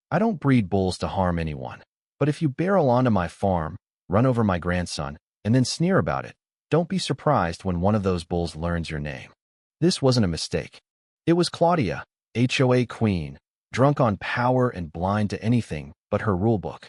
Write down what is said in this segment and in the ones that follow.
I don't breed bulls to harm anyone. But if you barrel onto my farm, run over my grandson, and then sneer about it, don't be surprised when one of those bulls learns your name. This wasn't a mistake. It was Claudia, HOA queen, drunk on power and blind to anything but her rulebook.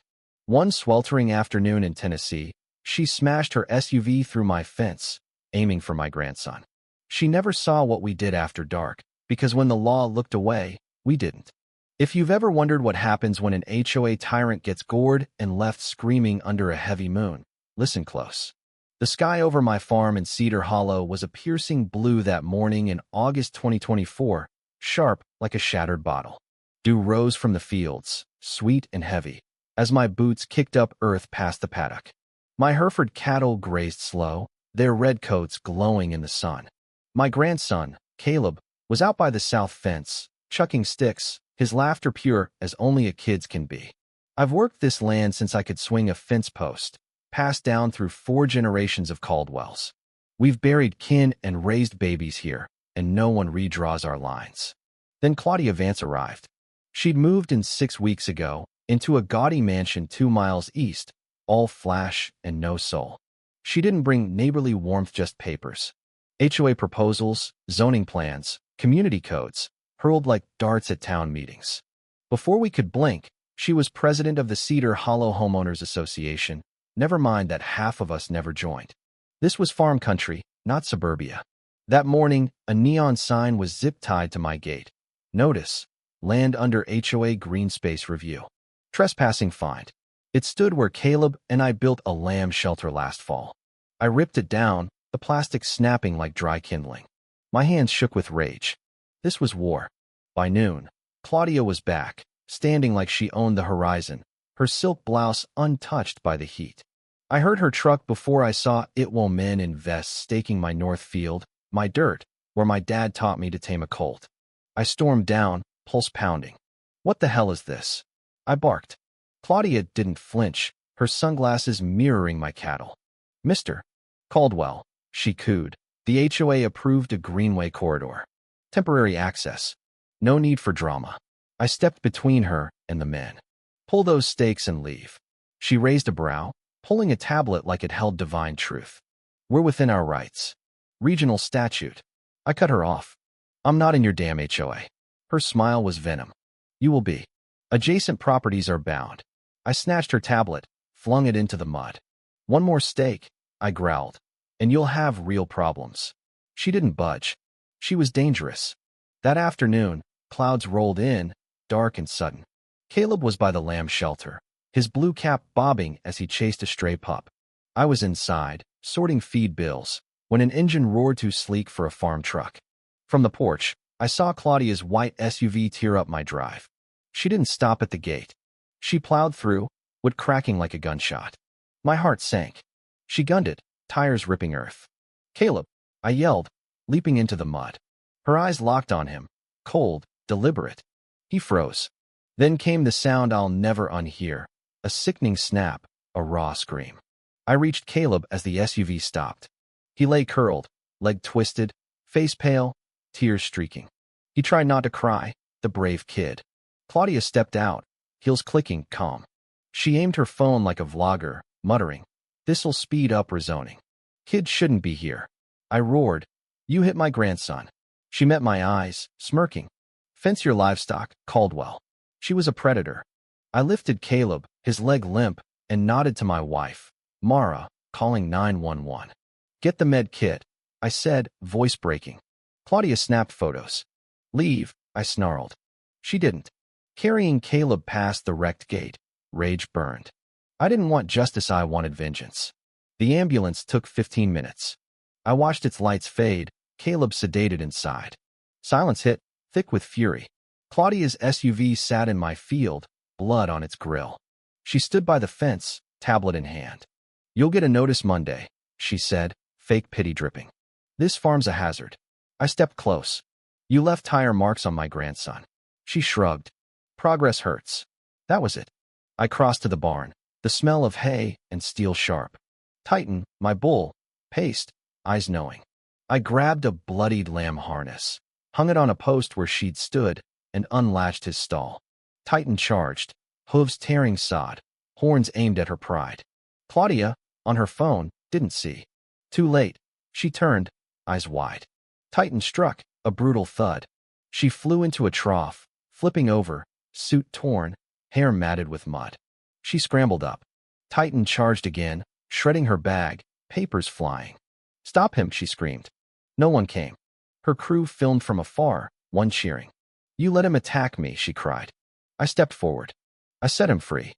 One sweltering afternoon in Tennessee, she smashed her SUV through my fence, aiming for my grandson. She never saw what we did after dark, because when the law looked away, we didn't. If you've ever wondered what happens when an HOA tyrant gets gored and left screaming under a heavy moon, listen close. The sky over my farm in Cedar Hollow was a piercing blue that morning in August 2024, sharp like a shattered bottle. Dew rose from the fields, sweet and heavy, as my boots kicked up earth past the paddock. My Hereford cattle grazed slow, their red coats glowing in the sun. My grandson, Caleb, was out by the south fence, chucking sticks, his laughter pure as only a kid's can be. I've worked this land since I could swing a fence post, passed down through 4 generations of Caldwells. We've buried kin and raised babies here, and no one redraws our lines. Then Claudia Vance arrived. She'd moved in 6 weeks ago, into a gaudy mansion 2 miles east, all flash and no soul. She didn't bring neighborly warmth, just papers. HOA proposals, zoning plans, community codes, hurled like darts at town meetings. Before we could blink, she was president of the Cedar Hollow Homeowners Association. Never mind that half of us never joined. This was farm country, not suburbia. That morning, a neon sign was zip-tied to my gate. Notice: land under HOA green space review. Trespassing fined. It stood where Caleb and I built a lamb shelter last fall. I ripped it down, the plastic snapping like dry kindling. My hands shook with rage. This was war. By noon, Claudia was back, standing like she owned the horizon, her silk blouse untouched by the heat. I heard her truck before I saw HOA men in vests staking my north field, my dirt, where my dad taught me to tame a colt. I stormed down, pulse pounding. What the hell is this? I barked. Claudia didn't flinch, her sunglasses mirroring my cattle. Mr. Caldwell, she cooed. The HOA approved a greenway corridor. Temporary access. No need for drama. I stepped between her and the men. Pull those stakes and leave. She raised a brow, pulling a tablet like it held divine truth. We're within our rights. Regional statute. I cut her off. I'm not in your damn HOA. Her smile was venom. You will be. Adjacent properties are bound. I snatched her tablet, flung it into the mud. One more stake, I growled, and you'll have real problems. She didn't budge. She was dangerous. That afternoon, clouds rolled in, dark and sudden. Caleb was by the lamb shelter, his blue cap bobbing as he chased a stray pup. I was inside, sorting feed bills, when an engine roared too sleek for a farm truck. From the porch, I saw Claudia's white SUV tear up my drive. She didn't stop at the gate. She plowed through, wood cracking like a gunshot. My heart sank. She gunned it, tires ripping earth. Caleb, I yelled, leaping into the mud. Her eyes locked on him, cold, deliberate. He froze. Then came the sound I'll never unhear, a sickening snap, a raw scream. I reached Caleb as the SUV stopped. He lay curled, leg twisted, face pale, tears streaking. He tried not to cry, the brave kid. Claudia stepped out, heels clicking, calm. She aimed her phone like a vlogger, muttering, "This'll speed up rezoning. Kids shouldn't be here." I roared, "You hit my grandson." She met my eyes, smirking. "Fence your livestock, Caldwell." She was a predator. I lifted Caleb, his leg limp, and nodded to my wife, Mara, calling 911. "Get the med kit," I said, voice breaking. Claudia snapped photos. "Leave," I snarled. She didn't. Carrying Caleb past the wrecked gate, rage burned. I didn't want justice, I wanted vengeance. The ambulance took 15 minutes. I watched its lights fade, Caleb sedated inside. Silence hit, thick with fury. Claudia's SUV sat in my field, blood on its grill. She stood by the fence, tablet in hand. "You'll get a notice Monday," she said, fake pity dripping. "This farm's a hazard." I stepped close. "You left tire marks on my grandson." She shrugged. "Progress hurts." That was it. I crossed to the barn, the smell of hay and steel sharp. Titan, my bull, paced, eyes knowing. I grabbed a bloodied lamb harness, hung it on a post where she'd stood, and unlatched his stall. Titan charged, hooves tearing sod, horns aimed at her pride. Claudia, on her phone, didn't see. Too late. She turned, eyes wide. Titan struck, a brutal thud. She flew into a trough, flipping over, suit torn, hair matted with mud. She scrambled up. Titan charged again, shredding her bag, papers flying. "Stop him," she screamed. No one came. Her crew filmed from afar, one cheering. "You let him attack me," she cried. I stepped forward. I set him free.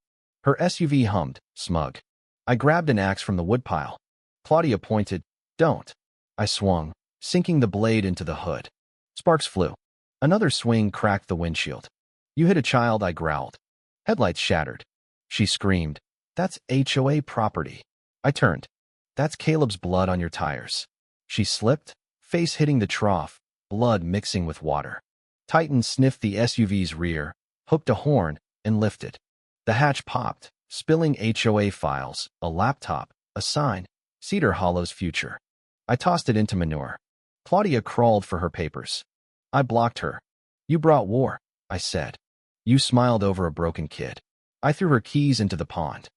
Her SUV hummed, smug. I grabbed an axe from the woodpile. Claudia pointed. "Don't." I swung, sinking the blade into the hood. Sparks flew. Another swing cracked the windshield. "You hit a child," I growled. Headlights shattered. She screamed. "That's HOA property." I turned. "That's Caleb's blood on your tires." She slipped, face hitting the trough, blood mixing with water. Titan sniffed the SUV's rear, hooked a horn, and lifted. The hatch popped, spilling HOA files, a laptop, a sign, Cedar Hollow's future. I tossed it into manure. Claudia crawled for her papers. I blocked her. "You brought war," I said. You smiled over a broken kid. I threw her keys into the pond.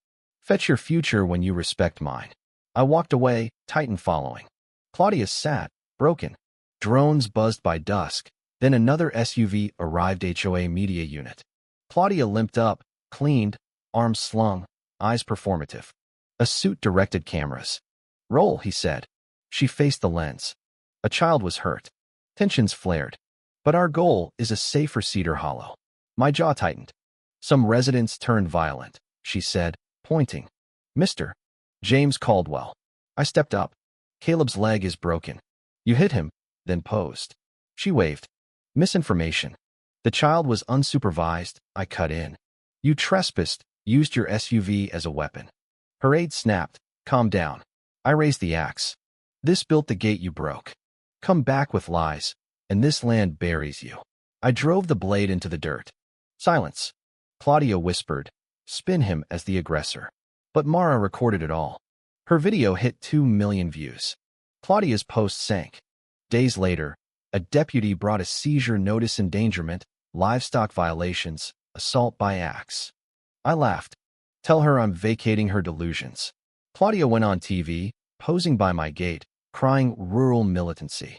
"Fetch your future when you respect mine." I walked away, Titan following. Claudia sat, broken. Drones buzzed by dusk. Then another SUV arrived, HOA media unit. Claudia limped up, cleaned, arms slung, eyes performative. A suit directed cameras. "Roll," he said. She faced the lens. A child was hurt. Tensions flared. "But our goal is a safer Cedar Hollow." My jaw tightened. "Some residents turned violent," she said, pointing. "Mr. James Caldwell." I stepped up. "Caleb's leg is broken." "You hit him," then posed. She waved. "Misinformation. The child was unsupervised." I cut in. "You trespassed, used your SUV as a weapon." Her aide snapped. "Calm down." I raised the axe. "This built the gate you broke. Come back with lies, and this land buries you." I drove the blade into the dirt. Silence. Claudia whispered, "Spin him as the aggressor." But Mara recorded it all. Her video hit 2 million views. Claudia's post sank. Days later, a deputy brought a seizure notice: endangerment, livestock violations, assault by axe. I laughed. "Tell her I'm vacating her delusions." Claudia went on TV, posing by my gate, crying rural militancy.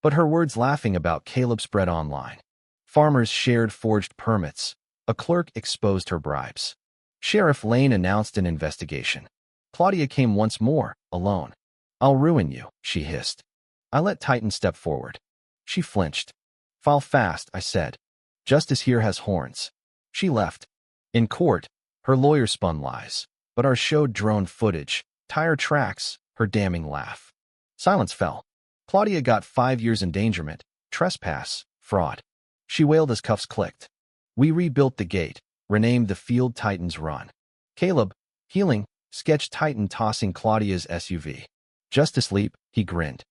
But her words laughing about Caleb spread online. Farmers shared forged permits. A clerk exposed her bribes. Sheriff Lane announced an investigation. Claudia came once more, alone. "I'll ruin you," she hissed. I let Titan step forward. She flinched. "File fast," I said. "Justice here has horns." She left. In court, her lawyer spun lies, but ours showed drone footage, tire tracks, her damning laugh. Silence fell. Claudia got 5 years endangerment, trespass, fraud. She wailed as cuffs clicked. We rebuilt the gate, renamed the field Titan's Run. Caleb, healing, sketched Titan tossing Claudia's SUV. "Justice Leap," he grinned.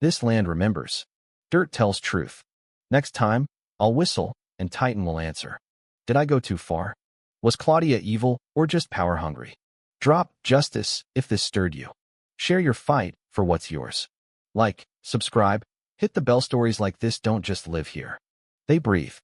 "This land remembers. Dirt tells truth. Next time, I'll whistle, and Titan will answer." Did I go too far? Was Claudia evil or just power-hungry? Drop justice if this stirred you. Share your fight for what's yours. Like, subscribe, hit the bell. Stories like this don't just live here. They breathe.